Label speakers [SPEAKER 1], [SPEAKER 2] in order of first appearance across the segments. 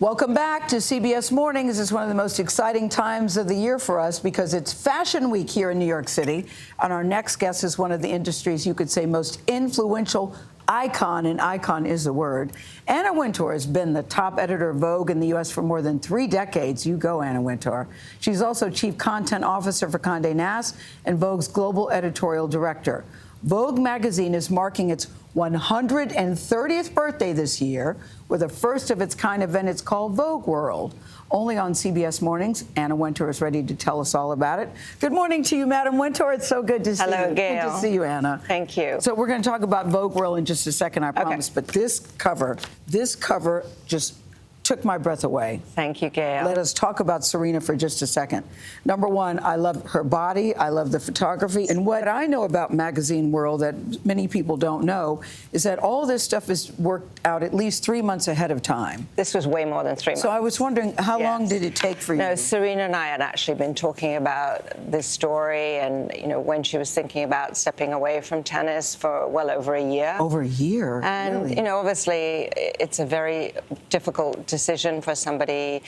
[SPEAKER 1] Welcome back to CBS Mornings. It's one of the most exciting times of the year for us because it's Fashion Week here in New York City. And our next guest is one of the industry's, you could say, most influential icon, and icon is the word. Anna Wintour has been the top editor of Vogue in the U.S. for more than 3 decades. You go, Anna Wintour. She's also chief content officer for Condé Nast and Vogue's global editorial director. Vogue magazine is marking its 130th birthday this year with a first-of-its-kind event. It's called Vogue World. Only on CBS Mornings. Anna Wintour is ready to tell us all about it. Good morning to you, Madam Wintour. It's so good to see you.
[SPEAKER 2] Hello, Gayle.
[SPEAKER 1] Good to see you, Anna.
[SPEAKER 2] Thank you.
[SPEAKER 1] So we're going to talk about Vogue World in just a second, I promise.
[SPEAKER 2] Okay.
[SPEAKER 1] But this cover just took my breath away.
[SPEAKER 2] Thank you, Gayle.
[SPEAKER 1] Let us talk about Serena for just a second. Number one, I love her body. I love the photography. And what I know about magazine world that many people don't know is that all this stuff is worked out at least 3 months ahead of time.
[SPEAKER 2] This was way more than 3 months.
[SPEAKER 1] So I was wondering, how long did it take for you?
[SPEAKER 2] No, Serena and I had actually been talking about this story and, when she was thinking about stepping away from tennis for well over a year.
[SPEAKER 1] Over a year?
[SPEAKER 2] And,
[SPEAKER 1] really?
[SPEAKER 2] Obviously, it's a very difficult decision for somebody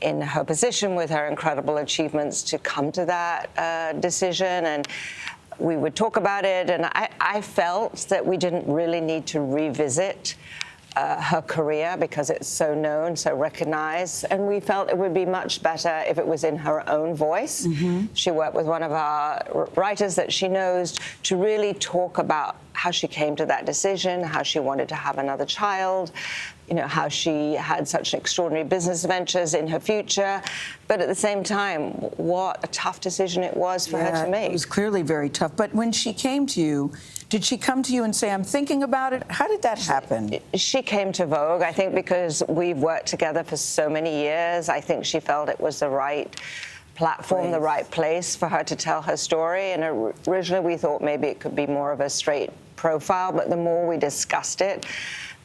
[SPEAKER 2] in her position with her incredible achievements to come to that decision. And we would talk about it, and I felt that we didn't really need to revisit her career because it's so known, so recognized, and we felt it would be much better if it was in her own voice. Mm-hmm. She worked with one of our writers that she knows to really talk about how she came to that decision, how she wanted to have another child, how she had such extraordinary business ventures in her future, but at the same time, what a tough decision it was for her to make.
[SPEAKER 1] It was clearly very tough. But when she came to you, did she come to you and say, I'm thinking about it? How did that happen?
[SPEAKER 2] She came to Vogue, I think, because we've worked together for so many years. I think she felt it was the right platform, the right place for her to tell her story. And originally we thought maybe it could be more of a straight profile, but the more we discussed it,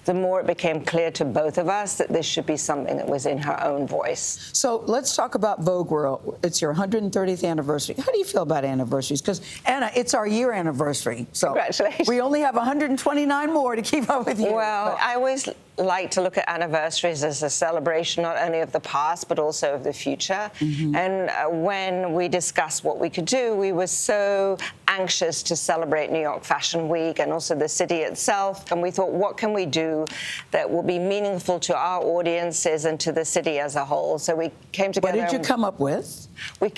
[SPEAKER 2] the more it became clear to both of us that this should be something that was in her own voice.
[SPEAKER 1] So let's talk about Vogue World. It's your 130th anniversary. How do you feel about anniversaries? Because, Anna, it's our year anniversary. So
[SPEAKER 2] congratulations.
[SPEAKER 1] We only have 129 more to keep up with you.
[SPEAKER 2] Well, I always like to look at anniversaries as a celebration not only of the past but also of the future. Mm-hmm. And when we discussed what we could do, we were so anxious to celebrate New York Fashion Week and also the city itself. And we thought, what can we do that will be meaningful to our audiences and to the city as a whole? So we came together.
[SPEAKER 1] What did you come up with?
[SPEAKER 2] We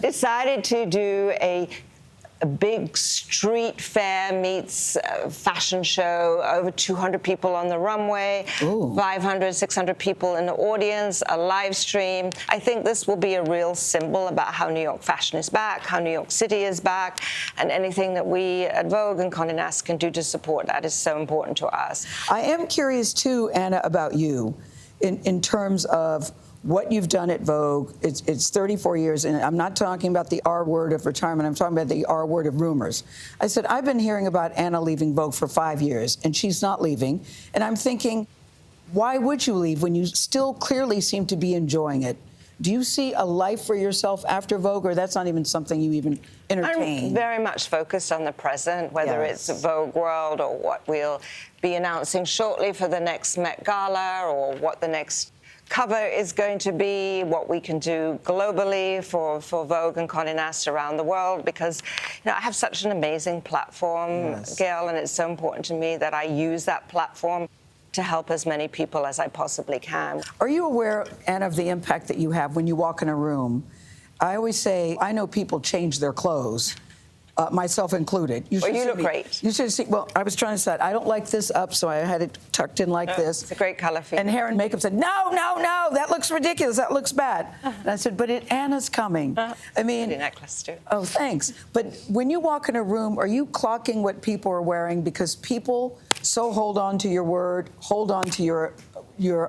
[SPEAKER 2] decided to do a big street fair meets fashion show, over 200 people on the runway, 500, 600 people in the audience, a live stream. I think this will be a real symbol about how New York fashion is back, how New York City is back, and anything that we at Vogue and Condé Nast can do to support that is so important to us.
[SPEAKER 1] I am curious, too, Anna, about you in terms of what you've done at Vogue. It's 34 years, and I'm not talking about the R word of retirement. I'm talking about the R word of rumors. I said, I've been hearing about Anna leaving Vogue for 5 years, and she's not leaving. And I'm thinking, why would you leave when you still clearly seem to be enjoying it? Do you see a life for yourself after Vogue, or that's not even something you even entertain?
[SPEAKER 2] I'm very much focused on the present, whether it's Vogue World or what we'll be announcing shortly for the next Met Gala, or what the next cover is going to be, what we can do globally for Vogue and Condé Nast around the world, because I have such an amazing platform, Gayle, and it's so important to me that I use that platform to help as many people as I possibly can.
[SPEAKER 1] Are you aware, Anna, of the impact that you have when you walk in a room? I always say, I know people change their clothes. Myself included.
[SPEAKER 2] You look great.
[SPEAKER 1] You should see. Well, I was trying to set. I don't like this up, so I had it tucked in like this.
[SPEAKER 2] It's a great color for you.
[SPEAKER 1] And hair and makeup said, no, that looks ridiculous. That looks bad. And I said, but Anna's coming. I mean,
[SPEAKER 2] pretty necklace too.
[SPEAKER 1] Oh, thanks. But when you walk in a room, are you clocking what people are wearing? Because people so hold on to your word, hold on to your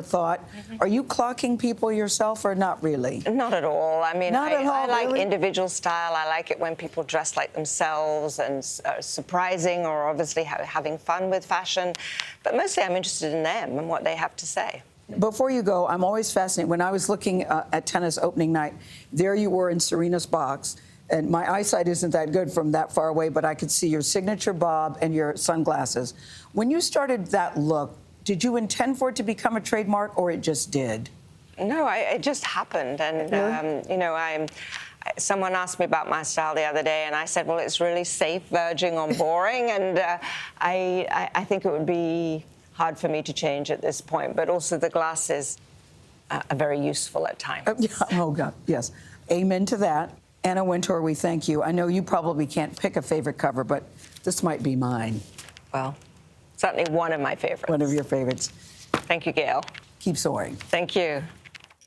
[SPEAKER 1] thought. Mm-hmm. Are you clocking people yourself, or not really?
[SPEAKER 2] Not at all. I mean, I like
[SPEAKER 1] really?
[SPEAKER 2] Individual style. I like it when people dress like themselves and surprising, or obviously having fun with fashion. But mostly I'm interested in them and what they have to say.
[SPEAKER 1] Before you go, I'm always fascinated. When I was looking at tennis opening night, there you were in Serena's box. And my eyesight isn't that good from that far away, but I could see your signature bob and your sunglasses. When you started that look, Did you intend for it to become a trademark, or it just did?
[SPEAKER 2] No, it just happened. And, you know, someone asked me about my style the other day, and I said, well, it's really safe, verging on boring. And I think it would be hard for me to change at this point. But also the glasses are very useful at times.
[SPEAKER 1] Oh, God, yes. Amen to that. Anna Wintour, we thank you. I know you probably can't pick a favorite cover, but this might be mine.
[SPEAKER 2] Well, certainly one of my favorites.
[SPEAKER 1] One of your favorites.
[SPEAKER 2] Thank you, Gayle.
[SPEAKER 1] Keep soaring.
[SPEAKER 2] Thank you.